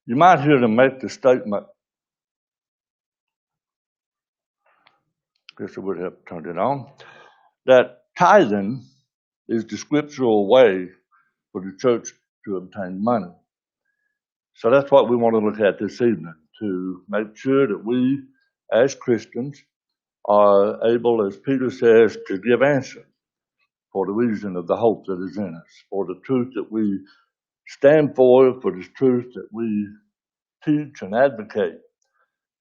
You might hear them make the statement, I guess I would have turned it on, that tithing is the scriptural way for the church to obtain money. So that's what we want to look at this evening, to make sure that we, as Christians, are able, as Peter says, to give answer for the reason of the hope that is in us, for the truth that we stand for the truth that we teach and advocate.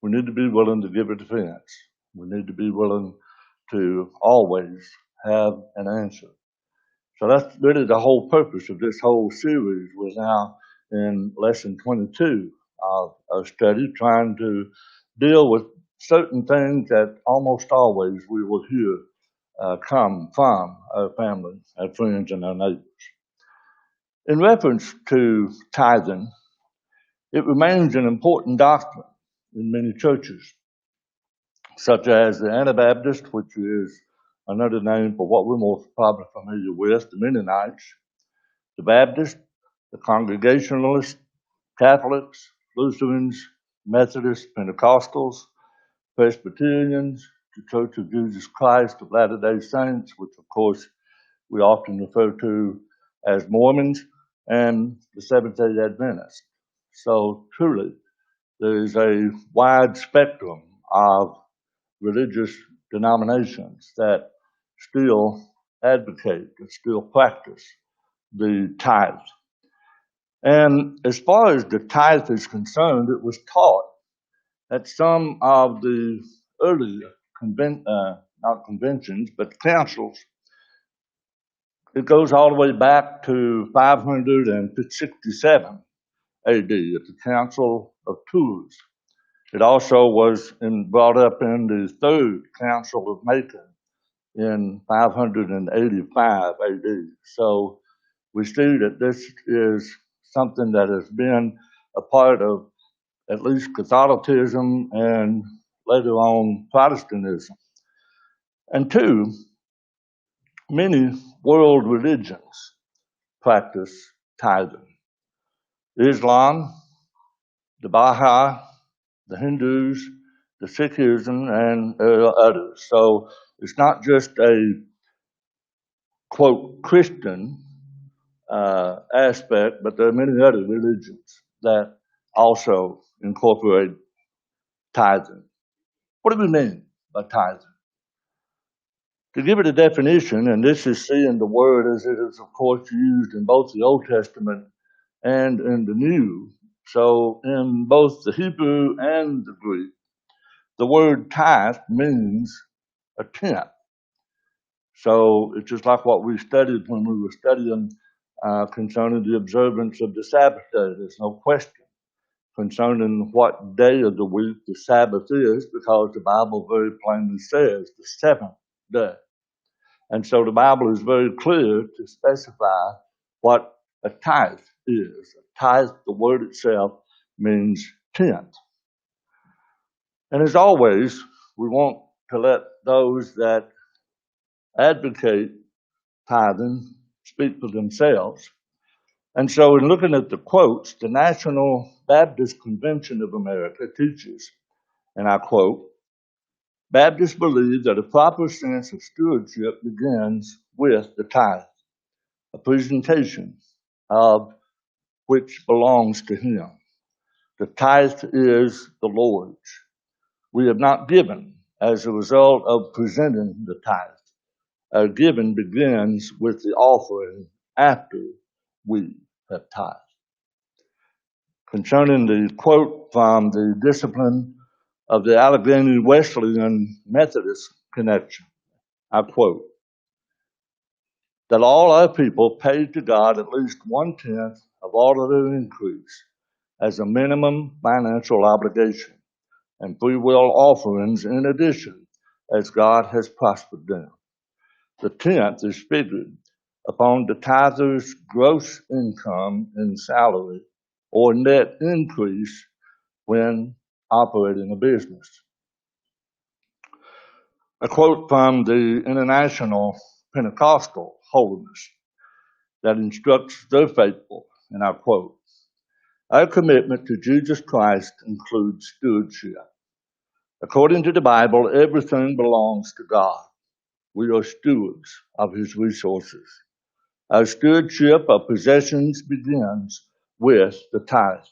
We need to be willing to give a defense. We need to be willing to always have an answer. So that's really the whole purpose of this whole series. We're now in lesson 22 of our study, trying to deal with certain things that almost always we will hear come from our family, our friends, and our neighbors. In reference to tithing, it remains an important doctrine in many churches, such as the Anabaptist, which is another name for what we're more probably familiar with, the Mennonites, the Baptist, the Congregationalists, Catholics, Lutherans, Methodists, Pentecostals, Presbyterians, the Church of Jesus Christ of Latter-day Saints, which of course we often refer to as Mormons, and the Seventh-day Adventists. So truly, there is a wide spectrum of religious denominations that still advocate, that still practice the tithe. And as far as the tithe is concerned, it was taught at some of the early not conventions, but councils. It goes all the way back to 567 AD at the Council of Tours. It also was brought up in the Third Council of Macon in 585 AD. So we see that this is something that has been a part of at least Catholicism and later on Protestantism. And two, many world religions practice tithing. Islam, the Baha'i, the Hindus, the Sikhism, and others. So it's not just a, quote, Christian aspect, but there are many other religions that also incorporate tithing. What do we mean by tithing? To give it a definition, and this is seeing the word as it is, of course, used in both the Old Testament and in the New. So in both the Hebrew and the Greek, the word tithe means a tenth. So it's just like what we studied when we were studying concerning the observance of the Sabbath day. There's no question concerning what day of the week the Sabbath is, because the Bible very plainly says the seventh day. And so the Bible is very clear to specify what a tithe is. A tithe, the word itself, means tenth. And as always, we want to let those that advocate tithing speak for themselves. And so in looking at the quotes, the National Baptist Convention of America teaches, and I quote, "Baptists believe that a proper sense of stewardship begins with the tithe, a presentation of which belongs to Him. The tithe is the Lord's. We have not given as a result of presenting the tithe. Our giving begins with the offering after we have tithed." Concerning the quote from the Discipline of the Allegheny Wesleyan Methodist Connection, I quote, "That all our people pay to God at least 1/10 of all of their increase as a minimum financial obligation, and free will offerings in addition, as God has prospered them. The tenth is figured upon the tither's gross income in salary or net increase when operating a business." A quote from the International Pentecostal Holiness that instructs their faithful, and I quote, Our commitment to Jesus Christ includes stewardship. According to the Bible, everything belongs to God. We are stewards of His resources. Our stewardship of possessions begins with the tithe.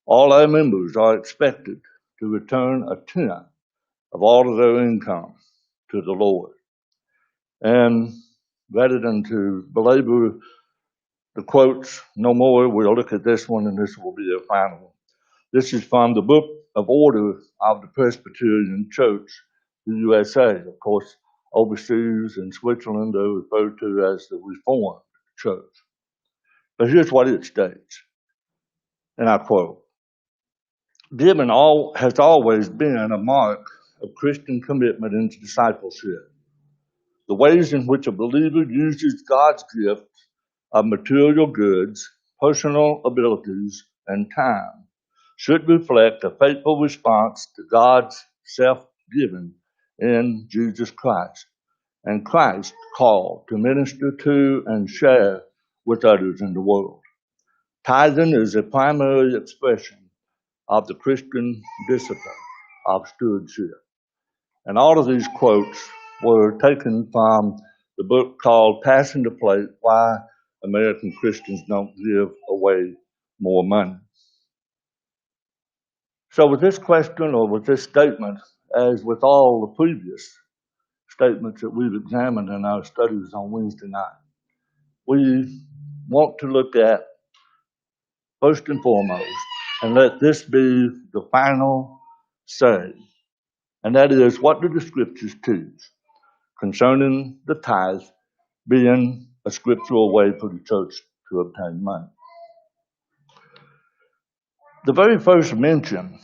All our members are expected to return a tenth of all of their income to the Lord. And rather than to belabor the quotes no more, we'll look at this one, and this will be a final one. This is from the Book of Order of the Presbyterian Church, the USA. Of course, overseas in Switzerland, they're referred to as the Reformed Church. But here's what it states, and I quote, "Giving has always been a mark of Christian commitment and discipleship. The ways in which a believer uses God's gift of material goods, personal abilities, and time should reflect a faithful response to God's self-giving in Jesus Christ and Christ's call to minister to and share with others in the world. Tithing is a primary expression of the Christian discipline of stewardship." And all of these quotes were taken from the book called Passing the Plate, Why American Christians Don't Give Away More Money. So with this question, or with this statement, as with all the previous statements that we've examined in our studies on Wednesday night, we want to look at, first and foremost, and let this be the final say, and that is, what do the scriptures teach concerning the tithe being a scriptural way for the church to obtain money? The very first mention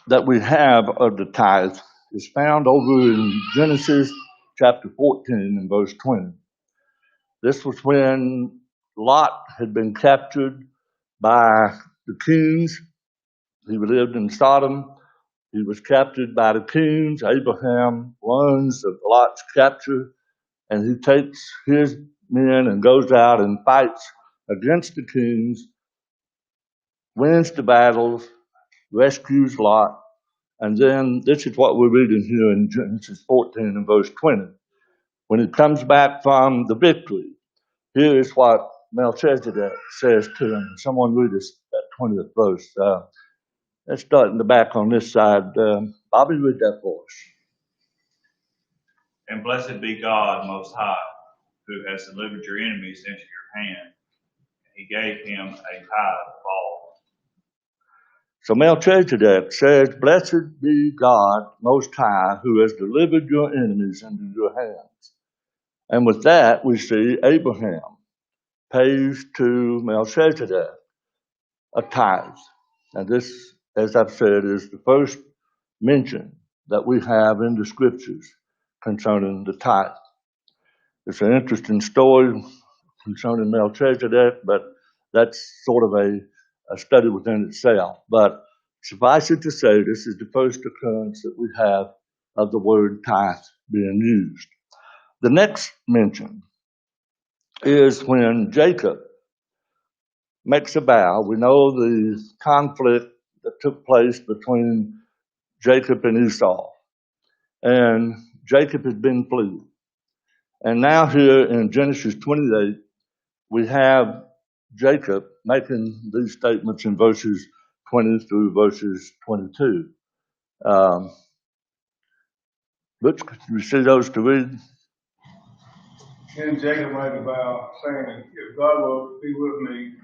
that we have of the tithe is found over in Genesis chapter 14 and verse 20. This was when Lot had been captured by the kings. He lived in Sodom. He was captured by the kings. Abraham learns of Lot's capture, and he takes his men and goes out and fights against the kings, wins the battles, rescues Lot. And then this is what we're reading here in Genesis 14 and verse 20. When he comes back from the victory, here is what Melchizedek says to him. Someone read us that 20th verse. Let's start in the back on this side. Bobby, read that for us. "And blessed be God Most High, who has delivered your enemies into your hand. He gave him a tithe of all." So Melchizedek says, "Blessed be God Most High, who has delivered your enemies into your hands." And with that, we see Abraham pays to Melchizedek a tithe. And this, as I've said, is the first mention that we have in the scriptures concerning the tithe. It's an interesting story concerning Melchizedek, but that's sort of a study within itself. But suffice it to say, this is the first occurrence that we have of the word tithe being used. The next mention is when Jacob makes a vow. We know the conflict that took place between Jacob and Esau. And Jacob has been fleeing. And now here in Genesis 28, we have Jacob making these statements in verses 20 through verses 22. Butch, could you see those to read? Then Jacob made a vow, saying, "If God will be with me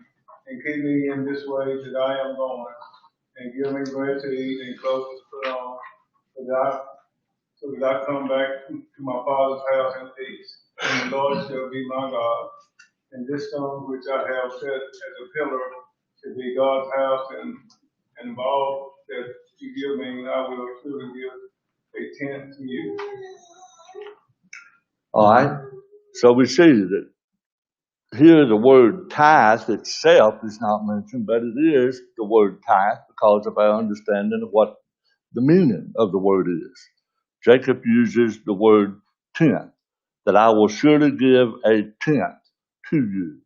and keep me in this way that I am going, and give me bread to eat and clothes to put on, so that I come back to my father's house in peace. And the Lord shall be my God. And this stone which I have set as a pillar shall be God's house, and of all that you give me, I will truly give a tenth to you." All right. So we see that here the word tithe itself is not mentioned, but it is the word tithe because of our understanding of what the meaning of the word is. Jacob uses the word tenth, that I will surely give a tenth to you.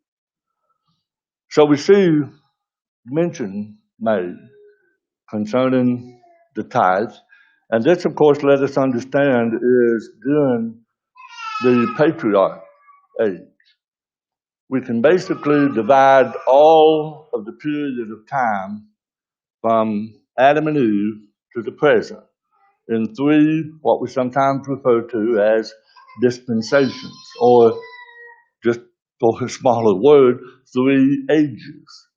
So we see mention made concerning the tithes. And this, of course, let us understand is during the patriarch age. We can basically divide all of the period of time from Adam and Eve to the present in three, what we sometimes refer to as dispensations, or just for a smaller word, 3 ages.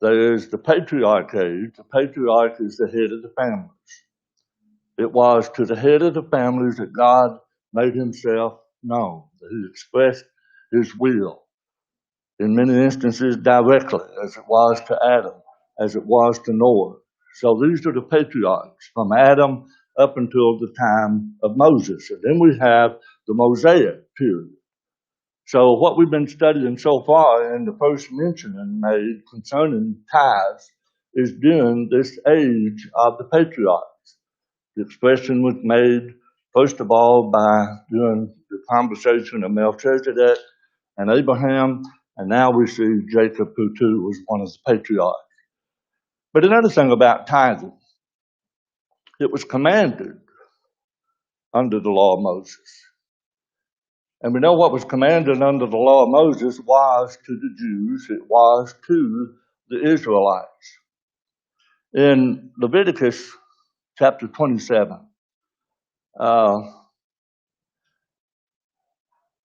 There is the patriarch age. The patriarch is the head of the families. It was to the head of the families that God made himself known, that he expressed his will, in many instances directly, as it was to Adam, as it was to Noah. So these are the patriarchs from Adam up until the time of Moses. And then we have the Mosaic period. So what we've been studying so far in the first mention made concerning tithes is during this age of the patriarchs. The expression was made, first of all, by during the conversation of Melchizedek and Abraham, and now we see Jacob, who too was one of the patriarchs. But another thing about tithing, it was commanded under the law of Moses. And we know what was commanded under the law of Moses was to the Jews, it was to the Israelites. In Leviticus chapter 27,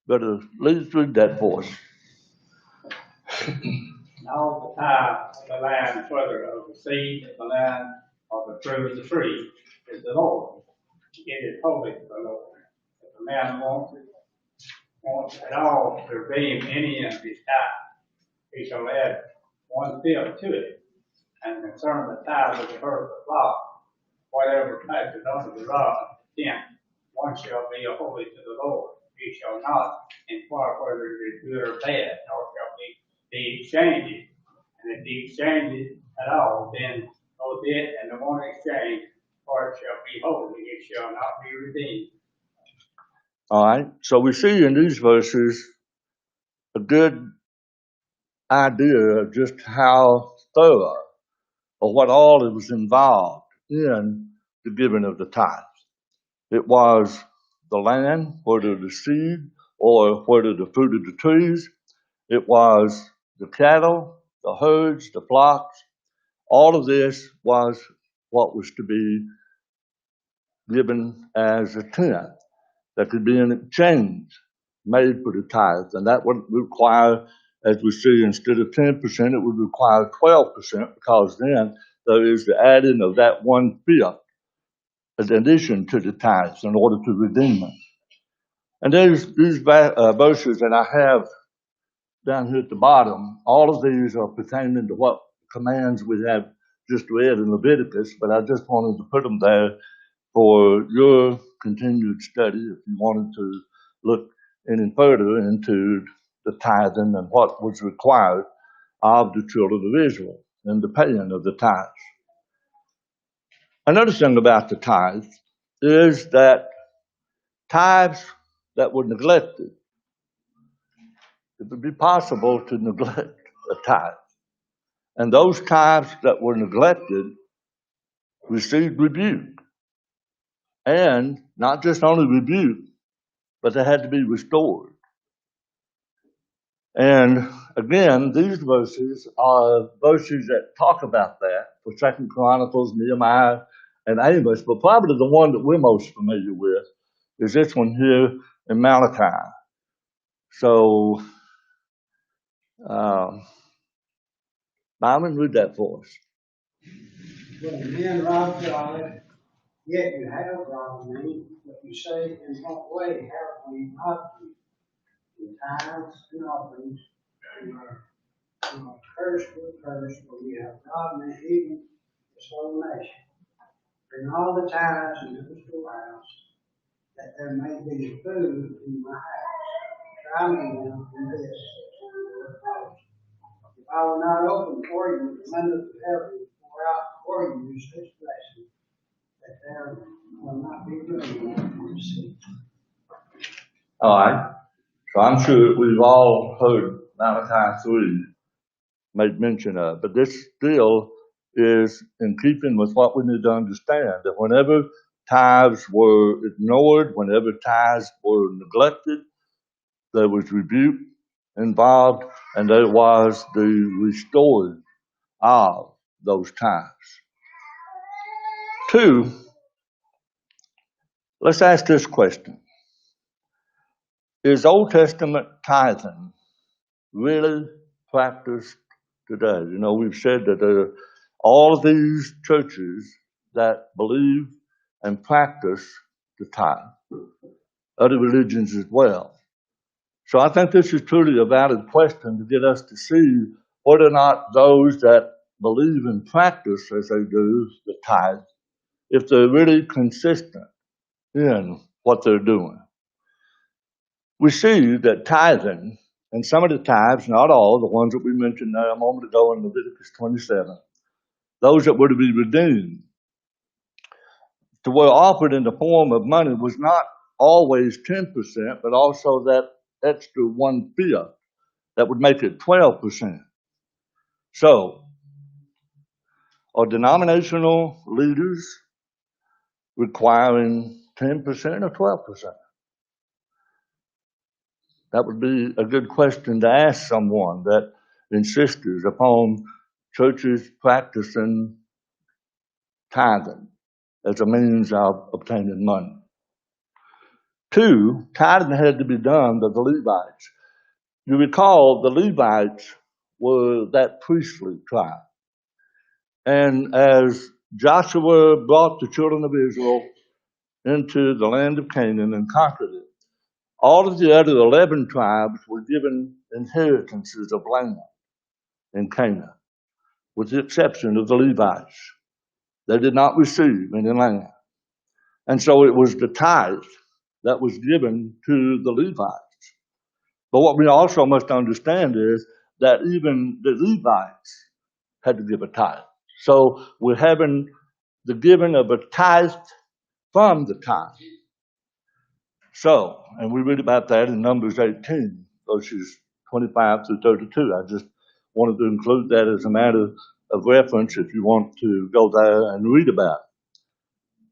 better let's read that for us. All the tithe of the land, whether of the seed of the land or the fruit of the tree, is the Lord. It is holy to the Lord. If a man wants at all to redeem any of his tithe, he shall add 1/5 to it. And concerning the tithe of the herd of the flock, whatever passes under the rod, 10, one shall be holy to the Lord. He shall not inquire whether it is good or bad, nor shall he exchange it. And if he exchange it at all, then both it and the one exchange, for it shall be holy, it shall not be redeemed. All right, so we see in these verses a good idea of just how thorough or what all it was involved in the giving of the tithes. It was the land, whether the seed or whether the fruit of the trees. It was the cattle, the herds, the flocks. All of this was what was to be given as a tenth that could be an exchange made for the tithes. And that would require, as we see, instead of 10%, it would require 12%, because then there is the adding of that 1/5 in addition to the tithes in order to redeem them. And there's these verses that I have down here at the bottom. All of these are pertaining to what commands we have just read in Leviticus, but I just wanted to put them there for your continued study if you wanted to look any further into the tithing and what was required of the children of Israel and the paying of the tithes. Another thing about the tithes is that tithes that were neglected, it would be possible to neglect a tithe. And those tithes that were neglected received rebuke. And not just only rebuke, but they had to be restored. And again, these verses are verses that talk about that for 2 Chronicles, Nehemiah, and Amos, but probably the one that we're most familiar with is this one here in Malachi. So, Byron, read that for us. When men rob God, yet you have robbed me, but you say, in what way have we robbed you? In tithes and offerings, you are cursed with curse, for you have robbed me, even this whole nation. Bring all the tithes into the storehouse, that there may be food in my house. Try me now in this. If I will not open for you the windows of heaven, pour out for you such blessing, that there will not be room to receive. All right. So I'm sure we've all heard Malachi 3 made mention of. But this still is in keeping with what we need to understand, that whenever tithes were ignored, whenever tithes were neglected, there was rebuke involved, and there was the restoring of those tithes. 2, let's ask this question. Is Old Testament tithing really practiced today? You know, we've said that there are all of these churches that believe and practice the tithe, other religions as well. So I think this is truly a valid question to get us to see whether or not those that believe and practice as they do the tithe, if they're really consistent in what they're doing. We see that tithing, and some of the tithes, not all, the ones that we mentioned there a moment ago in Leviticus 27, those that were to be redeemed, to were offered in the form of money, was not always 10%, but also that extra 1/5 that would make it 12%. So, are denominational leaders requiring 10% or 12%? That would be a good question to ask someone that insists upon churches practicing tithing as a means of obtaining money. 2, tithing had to be done by the Levites. You recall the Levites were that priestly tribe. And as Joshua brought the children of Israel into the land of Canaan and conquered it, all of the other 11 tribes were given inheritances of land in Canaan, with the exception of the Levites. They did not receive any land. And so it was the tithe that was given to the Levites. But what we also must understand is that even the Levites had to give a tithe. So we're having the giving of a tithe from the tithe. So, and we read about that in Numbers 18, verses 25 through 32. I just wanted to include that as a matter of reference if you want to go there and read about it.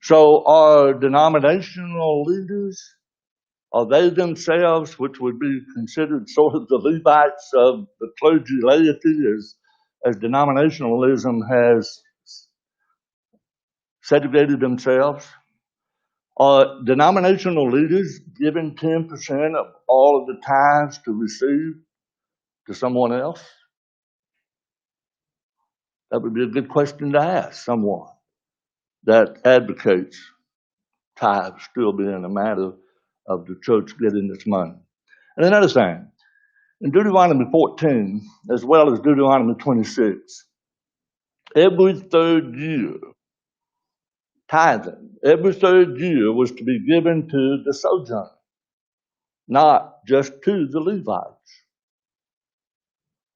So are denominational leaders, are they themselves, which would be considered sort of the Levites of the clergy laity, as denominationalism has segregated themselves? Are denominational leaders giving 10% of all of the tithes to receive to someone else? That would be a good question to ask someone that advocates tithes still being a matter of the church getting its money. And another thing, in Deuteronomy 14, as well as Deuteronomy 26, every third year, tithing, every third year was to be given to the sojourner, not just to the Levites.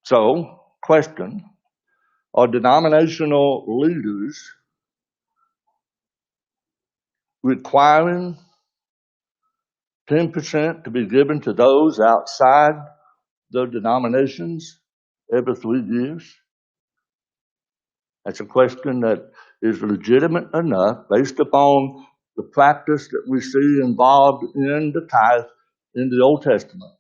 So, question, are denominational leaders requiring 10% to be given to those outside their denominations every 3 years? That's a question that is legitimate enough based upon the practice that we see involved in the tithe in the Old Testament.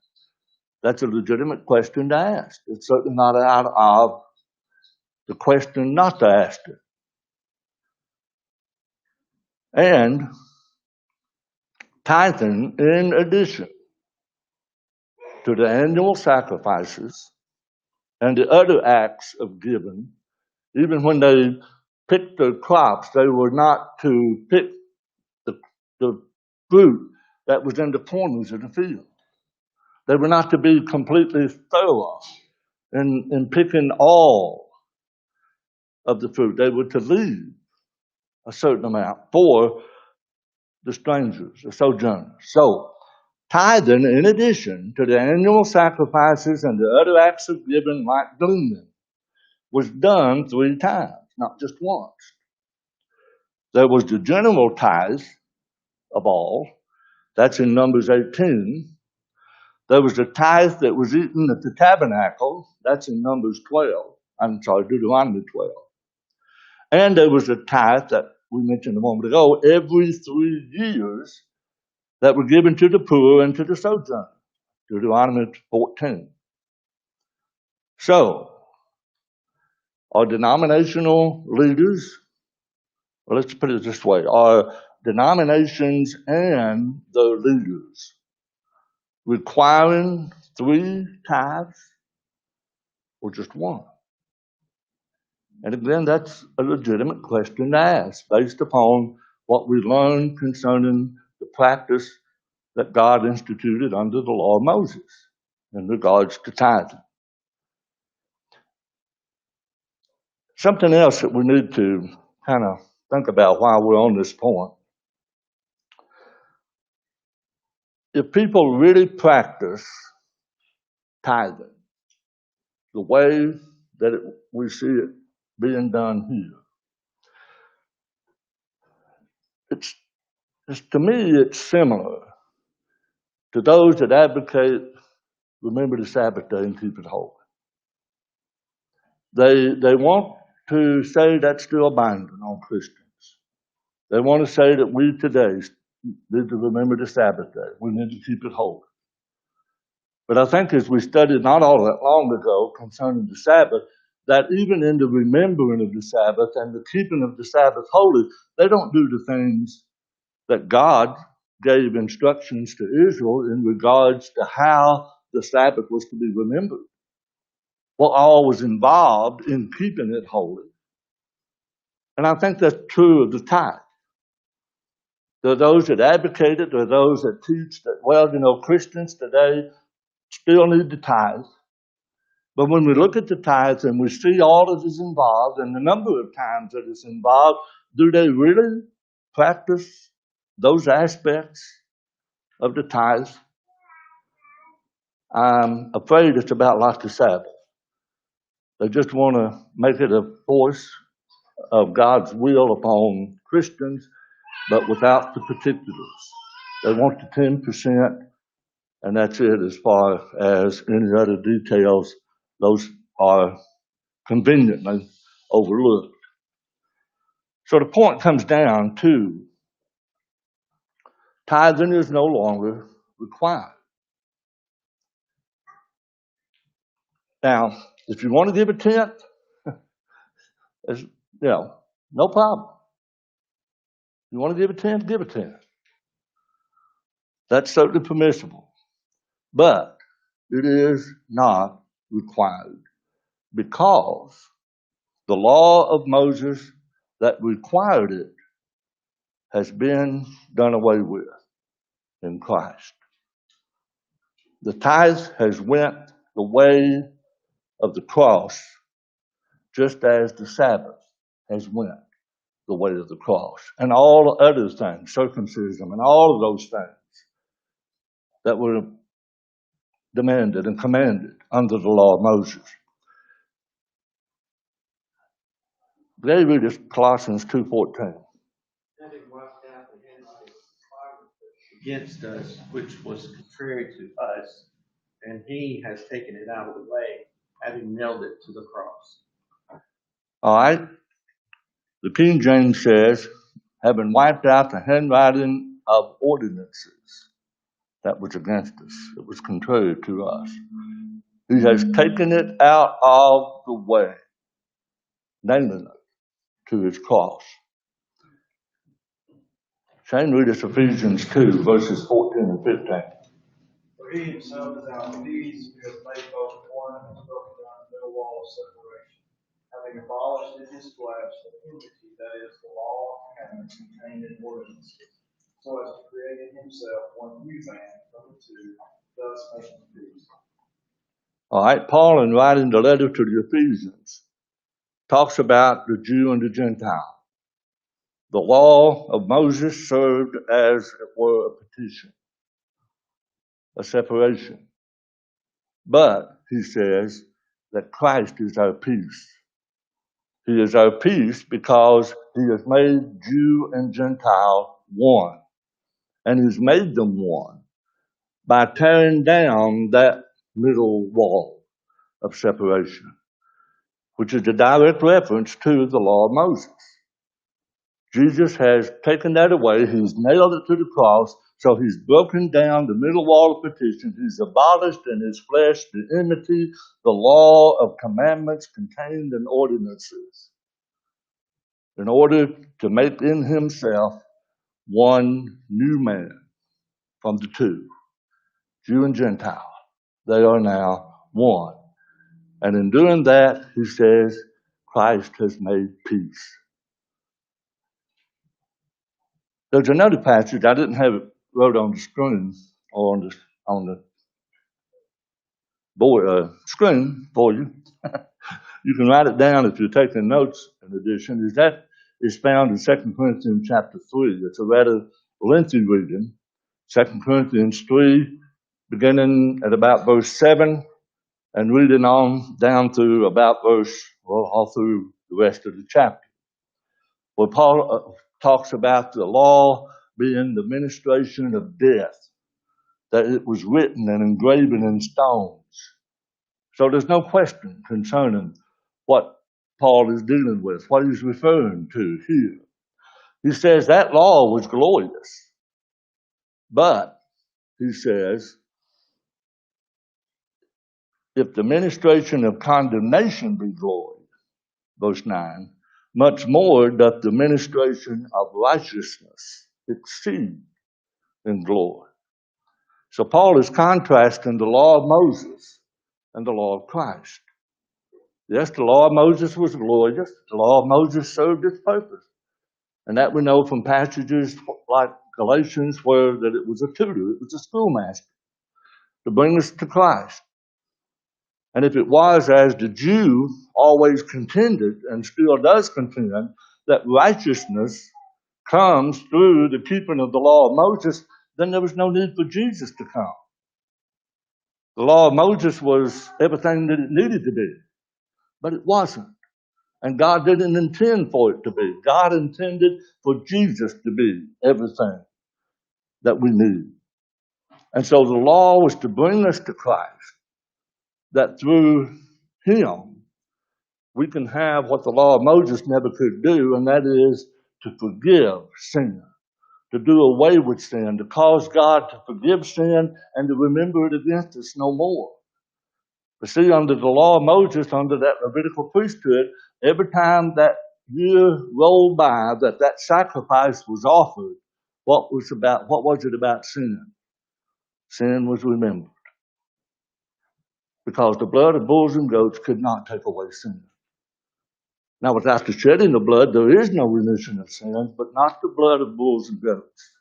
That's a legitimate question to ask. It's certainly not out of the question not to ask it. And tithing, in addition to the annual sacrifices and the other acts of giving, even when they picked their crops, they were not to pick the fruit that was in the corners of the field. They were not to be completely thorough in picking all of the fruit. They were to leave a certain amount for the strangers, the sojourners. So, tithing, in addition to the annual sacrifices and the other acts of giving like gleaning, was done 3 times, not just once. There was the general tithe of all. That's in Numbers 18. There was a tithe that was eaten at the tabernacle. That's in Deuteronomy 12. And there was a tithe that we mentioned a moment ago, every 3 years, that were given to the poor and to the sojourner. Deuteronomy 14. So, our denominational leaders, well, let's put it this way, our denominations and the leaders requiring 3 tithes or just 1? And again, that's a legitimate question to ask based upon what we learned concerning the practice that God instituted under the law of Moses in regards to tithing. Something else that we need to kind of think about while we're on this point. If people really practice tithing the way that we see it being done here, to me, it's similar to those that advocate remember the Sabbath day and keep it holy. They want to say that's still binding on Christians. They want to say that we today need to remember the Sabbath day. We need to keep it holy. But I think as we studied not all that long ago concerning the Sabbath, that even in the remembering of the Sabbath and the keeping of the Sabbath holy, they don't do the things that God gave instructions to Israel in regards to how the Sabbath was to be remembered. What all was involved in keeping it holy. And I think that's true of the tithe. There are those that advocate it, there are those that teach that, well, Christians today still need the tithe. But when we look at the tithes and we see all that is involved and the number of times that it's involved, do they really practice those aspects of the tithe? I'm afraid it's about like the Sabbath. They just want to make it a force of God's will upon Christians, but without the particulars. They want the 10%, and that's it as far as any other details. Those are conveniently overlooked. So the point comes down to tithing is no longer required. Now, if you want to give a tenth, no problem. You want to give a tenth, give a tenth. That's certainly permissible. But it is not required because the law of Moses that required it has been done away with in Christ. The tithe has went the way of the cross, just as the Sabbath has went the way of the cross. And all other things, circumcision and all of those things that were demanded and commanded under the law of Moses. They read us Colossians 2:14. Against us, which was contrary to us, and he has taken it out of the way, having nailed it to the cross. All right. The King James says, having wiped out the handwriting of ordinances that was against us, it was contrary to us. He has taken it out of the way, nailing it to his cross. Shane, read us Ephesians 2, verses 14 and 15. For he himself is our peace, who has made both one and broken down no wall of separation, having abolished in his flesh the enmity, that is, the law of commandments contained in ordinances, so as to create in himself one new man from the two, thus making peace. All right, Paul, in writing the letter to the Ephesians, talks about the Jew and the Gentile. The law of Moses served as it were a petition, a separation. But, he says, that Christ is our peace. He is our peace because he has made Jew and Gentile one. And he's made them one by tearing down that middle wall of separation, which is a direct reference to the law of Moses. Jesus has taken that away. He's nailed it to the cross. So he's broken down the middle wall of petition. He's abolished in his flesh the enmity, the law of commandments contained in ordinances, in order to make in himself one new man from the two, Jew and Gentile. They are now one. And in doing that, he says, Christ has made peace. There's another passage, I didn't have it wrote on the screen or on the board, screen for you. You can write it down if you're taking notes in addition. That is found in 2 Corinthians chapter 3. It's a rather lengthy reading. 2 Corinthians 3, beginning at about verse 7 and reading on down to about all through the rest of the chapter. Where Paul talks about the law being the ministration of death, that it was written and engraven in stones. So there's no question concerning what Paul is dealing with, what he's referring to here. He says that law was glorious, but, he says, if the ministration of condemnation be glory, verse 9, much more doth the ministration of righteousness exceed in glory. So Paul is contrasting the law of Moses and the law of Christ. Yes, the law of Moses was glorious. The law of Moses served its purpose. And that we know from passages like Galatians where that it was a tutor, it was a schoolmaster to bring us to Christ. And if it was, as the Jew always contended and still does contend, that righteousness comes through the keeping of the law of Moses, then there was no need for Jesus to come. The law of Moses was everything that it needed to be, but it wasn't. And God didn't intend for it to be. God intended for Jesus to be everything that we need. And so the law was to bring us to Christ, that through him we can have what the law of Moses never could do, and that is to forgive sin, to do away with sin, to cause God to forgive sin and to remember it against us no more. But see, under the law of Moses, under that Levitical priesthood, every time that year rolled by that sacrifice was offered, what was it about sin? Sin was remembered. Because the blood of bulls and goats could not take away sin. Now, without the shedding of blood, there is no remission of sins, but not the blood of bulls and goats,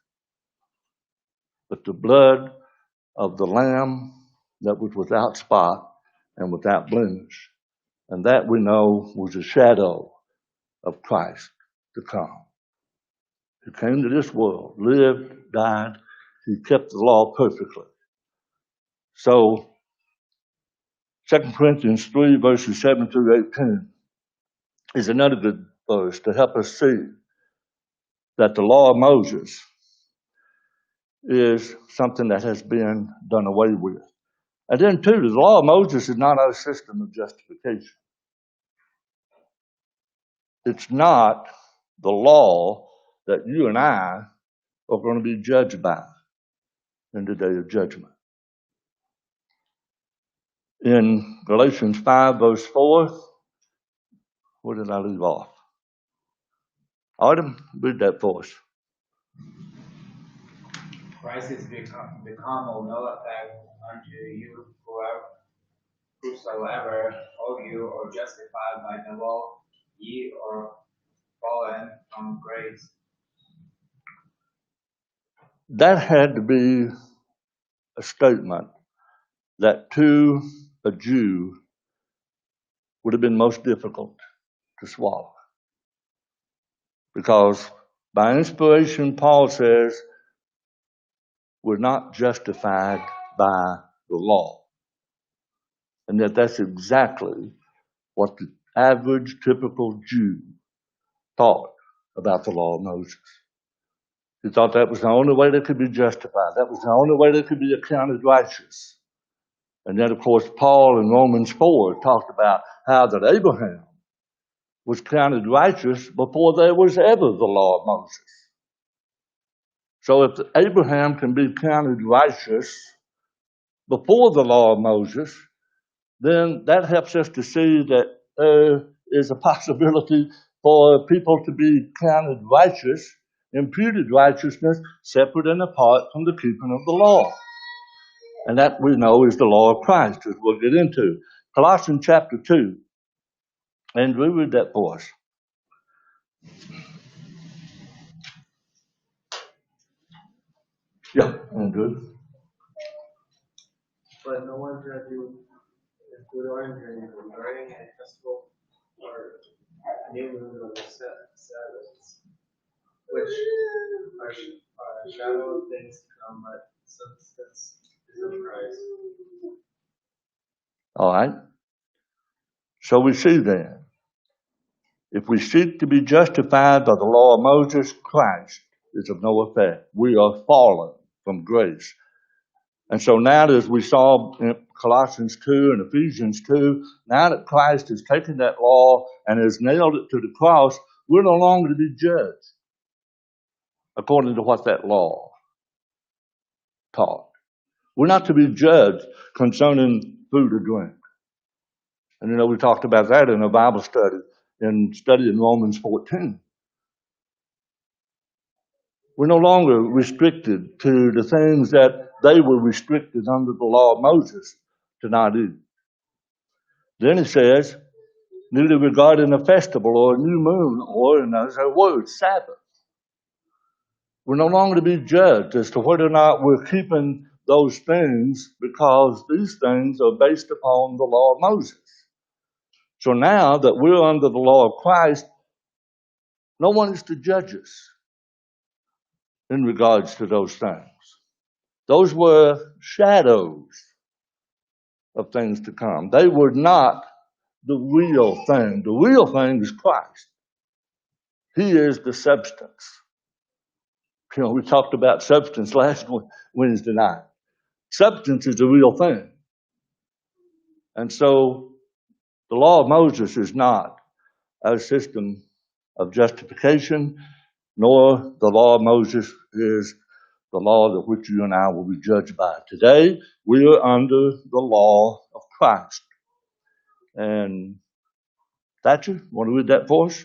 but the blood of the Lamb that was without spot and without blemish. And that we know was a shadow of Christ to come. He came to this world, lived, died, he kept the law perfectly. So, 2 Corinthians 3, verses 7 through 18 is another good verse to help us see that the law of Moses is something that has been done away with. And then, too, the law of Moses is not our system of justification. It's not the law that you and I are going to be judged by in the day of judgment. In Galatians 5, verse 4, where did I leave off? Artem, read that for us. Christ is become of no effect unto you, whosoever of you are justified by the law, ye are fallen from grace. That had to be a statement that to a Jew would have been most difficult to swallow. Because by inspiration, Paul says, we're not justified by the law. And yet that's exactly what the average, typical Jew thought about the law of Moses. He thought that was the only way they could be justified. That was the only way they could be accounted righteous. And then, of course, Paul in Romans 4 talked about how that Abraham was counted righteous before there was ever the law of Moses. So if Abraham can be counted righteous before the law of Moses, then that helps us to see that there is a possibility for people to be counted righteous, imputed righteousness, separate and apart from the keeping of the law. And that we know is the law of Christ, as we'll get into. Colossians chapter 2. Andrew, read that for us. Yeah, Andrew. But no one judge you in food or in drink, or during a festival, or new moon of the Sabbaths, which are a shadow of things to come, but substance is of Christ. All right. So we see then, if we seek to be justified by the law of Moses, Christ is of no effect. We are fallen from grace. And so now, as we saw in Colossians 2 and Ephesians 2, now that Christ has taken that law and has nailed it to the cross, we're no longer to be judged according to what that law taught. We're not to be judged concerning food or drink. And we talked about that in a Bible study, in studying Romans 14. We're no longer restricted to the things that they were restricted under the law of Moses to not eat. Then it says, neither regarding a festival or a new moon or, in other words, Sabbath. We're no longer to be judged as to whether or not we're keeping those things, because these things are based upon the law of Moses. So now that we're under the law of Christ, no one is to judge us in regards to those things. Those were shadows of things to come. They were not the real thing. The real thing is Christ. He is the substance. We talked about substance last Wednesday night. Substance is the real thing. And so the law of Moses is not a system of justification, nor the law of Moses is the law that which you and I will be judged by. Today, we are under the law of Christ. And Thatcher, want to read that for us?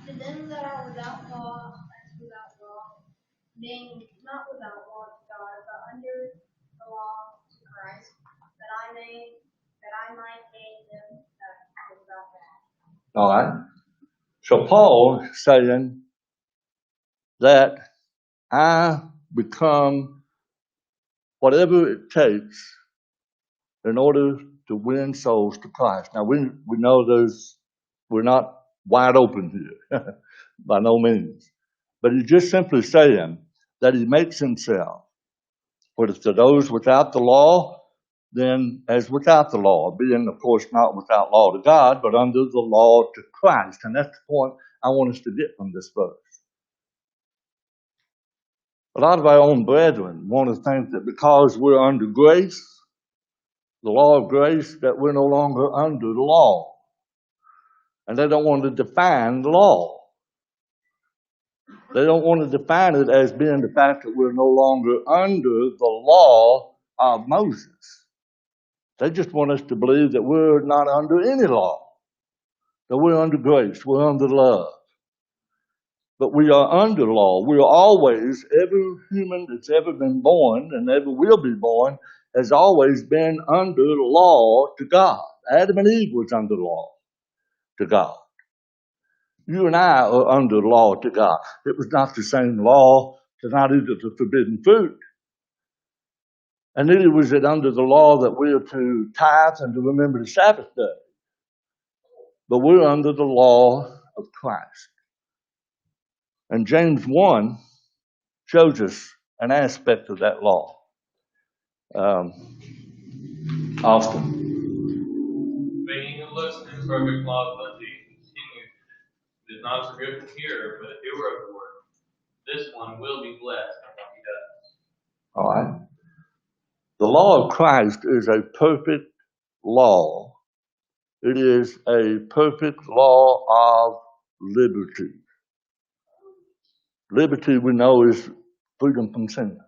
To them that are without law, as without law, being not without law to God, but under the law to Christ, that I might gain them that are without law. All right. So Paul is saying that I become whatever it takes in order to win souls to Christ. Now, we know we're not wide open here, by no means. But he's just simply saying that he makes himself, whether to those without the law, then as without the law, being, of course, not without law to God, but under the law to Christ. And that's the point I want us to get from this verse. A lot of our own brethren want to think that because we're under grace, the law of grace, that we're no longer under the law. And they don't want to define the law. They don't want to define it as being the fact that we're no longer under the law of Moses. They just want us to believe that we're not under any law, that we're under grace, we're under love. But we are under law. We are always, every human that's ever been born and ever will be born has always been under law to God. Adam and Eve was under law to God. You and I are under law to God. It was not the same law to not eat of the forbidden fruit. And neither was it under the law that we are to tithe and to remember the Sabbath day. But we're under the law of Christ. And James 1 shows us an aspect of that law. Austin. Being a listener, perfect law of liberty, continue. It is not a forgetful hearer, but a doer of the word, this one will be blessed in what he does. All right. The law of Christ is a perfect law. It is a perfect law of liberty. Liberty, we know, is freedom from sin.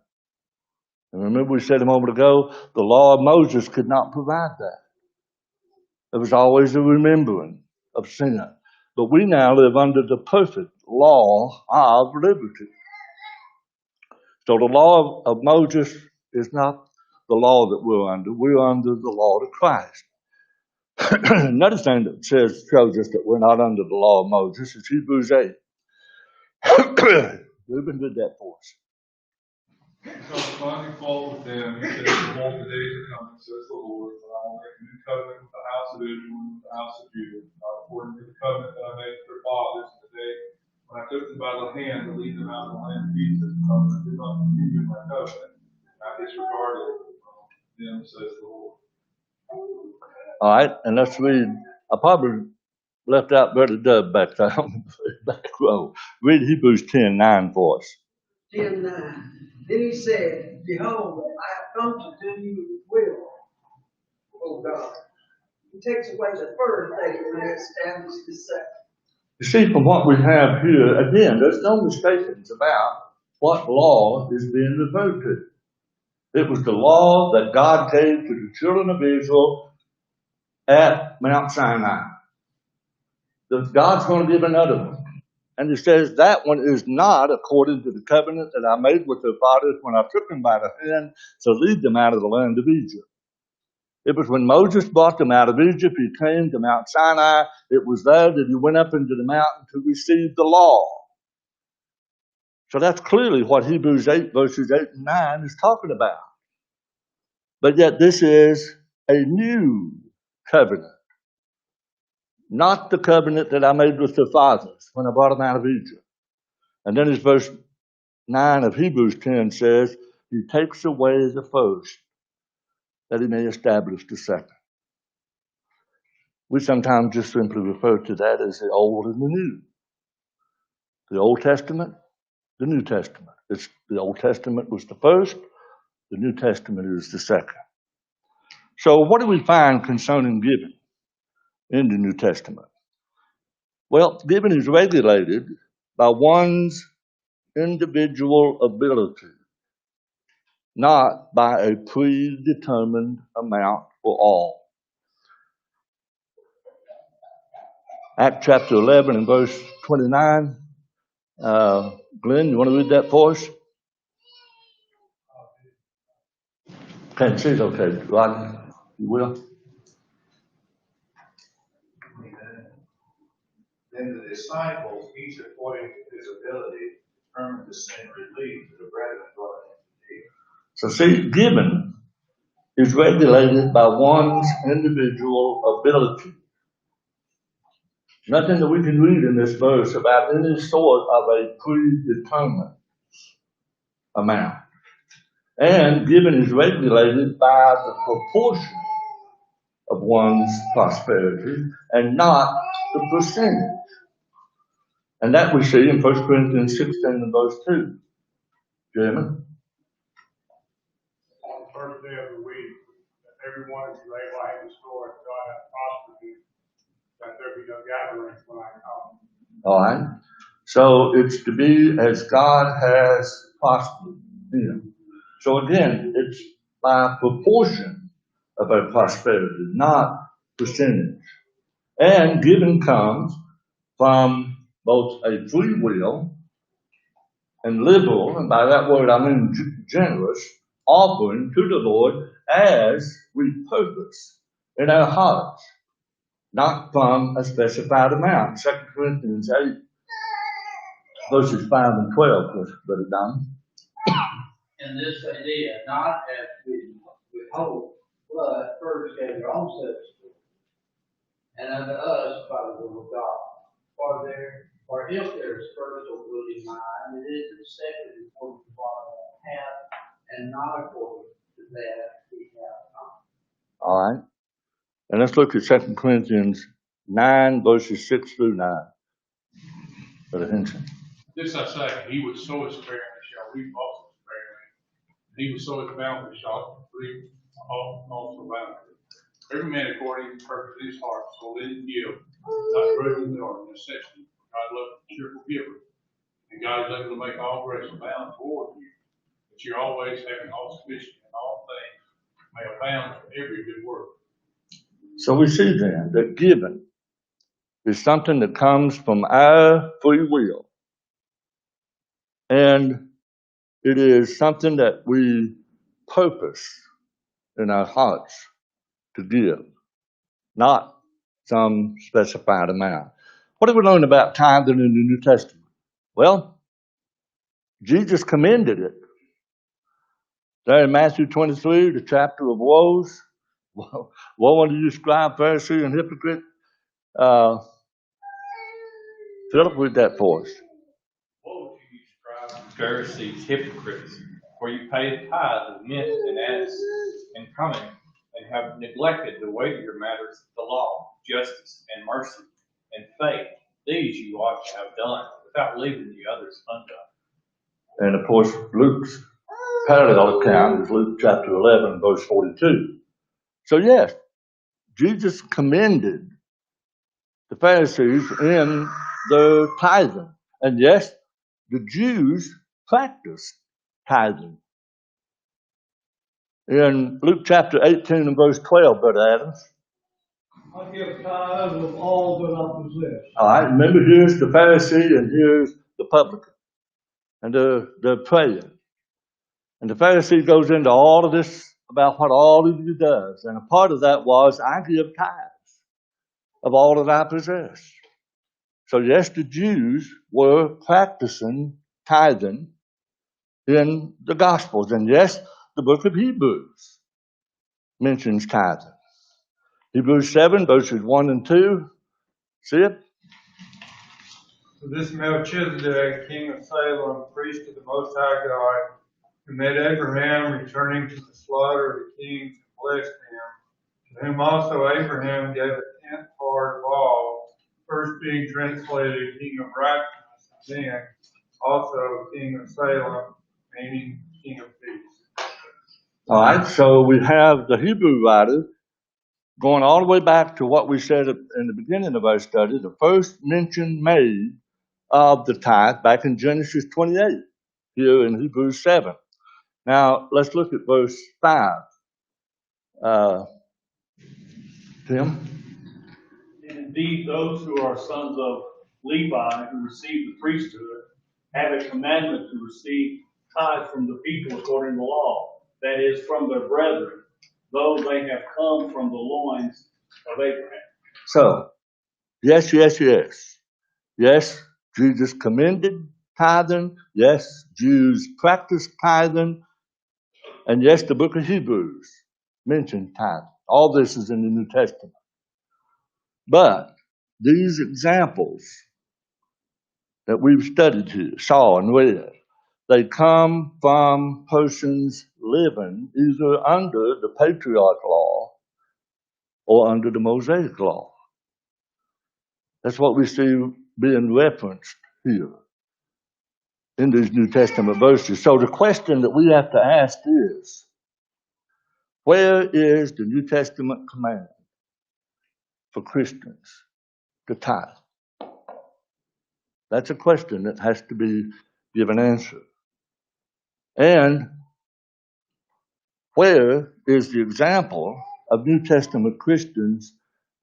And remember we said a moment ago, the law of Moses could not provide that. There was always a remembering of sin. But we now live under the perfect law of liberty. So the law of Moses is not the law that we're under. We're under the law of Christ. Another thing that shows us that we're not under the law of Moses is Hebrews 8. Ruben did that for us. Because finding fault with them, he says, behold, the days are coming, says the Lord, that I will make a new covenant with the house of Israel and with the house of Judah, not according to the covenant that I made with their fathers in the day when I took them by the hand to lead them out of the land of Egypt, because I did not continue my covenant. I disregarded them, says the Lord. All right, and let's read. I probably left out Brother Dub back there on the back row. Read Hebrews 10:9 for us. 10:9. Then he said, behold, I have come to do your will, O God. He takes away the first that he may establish the second. You see, from what we have here, again, there's no mistakes about what law is being referred to. It was the law that God gave to the children of Israel at Mount Sinai. God's going to give another one. And he says that one is not according to the covenant that I made with their fathers when I took them by the hand to lead them out of the land of Egypt. It was when Moses brought them out of Egypt, he came to Mount Sinai. It was there that he went up into the mountain to receive the law. So that's clearly what Hebrews 8, verses 8 and 9 is talking about. But yet this is a new covenant. Not the covenant that I made with their fathers when I brought them out of Egypt. And then as verse 9 of Hebrews 10 says, he takes away the first that he may establish the second. We sometimes just simply refer to that as the Old and the New. The Old Testament, the New Testament. The Old Testament was the first, the New Testament is the second. So what do we find concerning giving in the New Testament? Well, giving is regulated by one's individual ability, not by a predetermined amount for all. Acts chapter 11 and verse 29. Glenn, you want to read that for us? Can't see it, okay. Rodney, you will? Then the disciples, each according to his ability, determined to send relief to the brethren dwelling in Judea. So see, giving is regulated by one's individual ability. Nothing that we can read in this verse about any sort of a predetermined amount. And giving is regulated by the proportion of one's prosperity and not the percentage. And that we see in 1 Corinthians 16 and verse 2. Jeremy? On the first day of the week, that everyone is laid by his store, God hath prospered you, that there be no gathering when I come. All right. So it's to be as God has prospered him. So again, it's by proportion of our prosperity, not percentage. And giving comes from both a free will and liberal, and by that word I mean generous, offering to the Lord as we purpose in our hearts, not from a specified amount. 2 Corinthians 8, verses 5 and 12, Brother Don. And this they did, not as we hope, but first gave their own substance, and unto us by the will of God. For if there is spiritual will in mind, it is accepted according to what we have, and not according to that we have not. All right. And let's look at 2 Corinthians 9, verses 6 through 9. Brother Henson. This I say, he was so sparingly shall we also sparingly. He was so bountiful shall we also bountifully. Every man according to the purpose of his heart, so let him give, not grudgingly or necessity. God loves a cheerful giver. And God is able to make all grace abound toward you, that you're always having all sufficient in all things, may abound to every good work. So we see then that giving is something that comes from our free will. And it is something that we purpose in our hearts to give, not some specified amount. What do we learn about tithing in the New Testament? Well, Jesus commended it. There in Matthew 23, the chapter of woes. Woe unto you, scribe, Pharisee, and hypocrite. Philip, read that for us. Woe to you, scribes, Pharisees, hypocrites, for you pay the tithe of mint and anise and cumin, and have neglected the weightier matters of the law, justice and mercy and faith. These you ought to have done, without leaving the others undone. And of course, Luke's parallel account is Luke chapter 11, verse 42. So yes, Jesus commended the Pharisees in their tithing. And yes, the Jews practiced tithing. In Luke chapter 18 and verse 12, Brother Adams. I give tithe of all that I possess. All right, remember here's the Pharisee and here's the publican. And they're praying. And the Pharisee goes into all of this about what all of you does. And a part of that was, I give tithes of all that I possess. So yes, the Jews were practicing tithing in the Gospels. And yes, the book of Hebrews mentions tithing. Hebrews 7, verses 1 and 2. See it? So this Melchizedek, king of Salem, priest of the Most High God, who met Abraham returning to the slaughter of the kings and blessed him, to whom also Abraham gave a tenth part of all, first being translated king of righteousness, and then also king of Salem, meaning king of peace. All right, so we have the Hebrew writer going all the way back to what we said in the beginning of our study, the first mention made of the tithe back in Genesis 28, here in Hebrews 7. Now, let's look at verse 5. Tim? And indeed, those who are sons of Levi, who receive the priesthood, have a commandment to receive tithe from the people according to the law, that is, from their brethren, though they have come from the loins of Abraham. So, yes. Yes, Jesus commended tithing. Yes, Jews practiced tithing. And yes, the book of Hebrews mentioned tithing. All this is in the New Testament. But these examples that we've studied here, saw and read, they come from persons living either under the patriarch law or under the Mosaic law. That's what we see being referenced here in these New Testament verses. So the question that we have to ask is, where is the New Testament command for Christians to tithe? That's a question that has to be given answer. And where is the example of New Testament Christians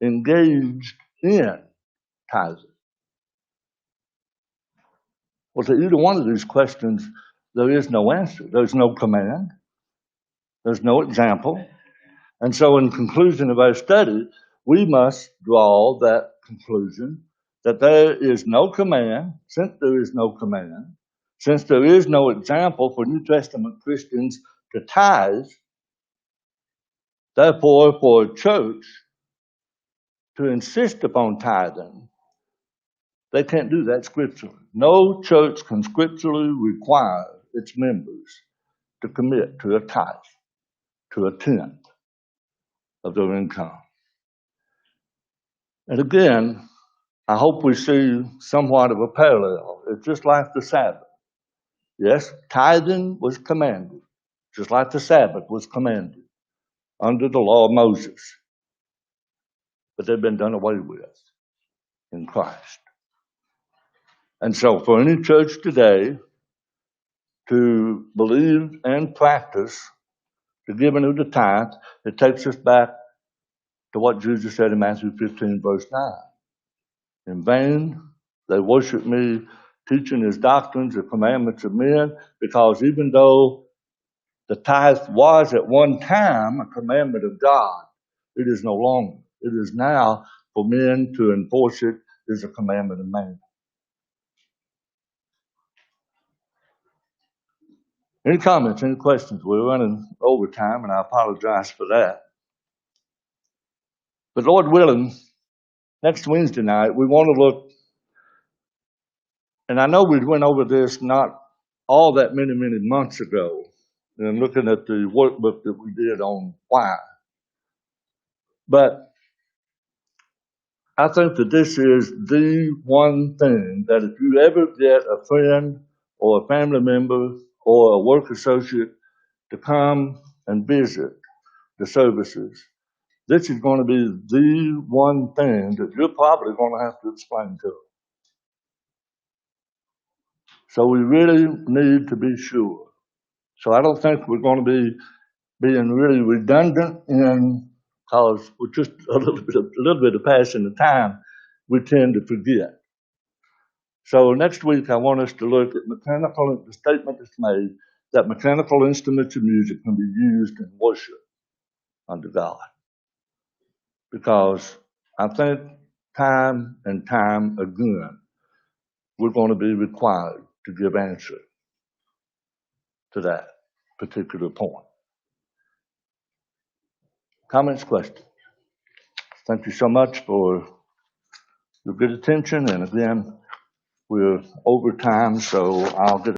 engaged in tithing? Well, to either one of these questions, there is no answer. There's no command. There's no example. And so in conclusion of our study, we must draw that conclusion that there is no command. Since there is no command, since there is no example for New Testament Christians to tithe, therefore for a church to insist upon tithing, they can't do that scripturally. No church can scripturally require its members to commit to a tithe, to a tenth of their income. And again, I hope we see somewhat of a parallel. It's just like the Sabbath. Yes, tithing was commanded, just like the Sabbath was commanded under the law of Moses. But they've been done away with in Christ. And so for any church today to believe and practice the giving of the tithe, it takes us back to what Jesus said in Matthew 15, verse 9. In vain they worship me, teaching his doctrines, the commandments of men, because even though the tithe was at one time a commandment of God, it is no longer. It is now for men to enforce it as a commandment of man. Any comments, any questions? We're running over time, and I apologize for that. But Lord willing, next Wednesday night, we want to look, and I know we went over this not all that many months ago, and looking at the workbook that we did on why. But I think that this is the one thing that if you ever get a friend or a family member or a work associate to come and visit the services, this is going to be the one thing that you're probably going to have to explain to them. So we really need to be sure. So I don't think we're going to be being really redundant in, because with just a little bit of passing the time, we tend to forget. So next week I want us to look at the statement that's made that mechanical instruments of music can be used in worship unto God. Because I think time and time again, we're going to be required to give answer to that particular point. Comments, questions? Thank you so much for your good attention. And again, we're over time, so I'll get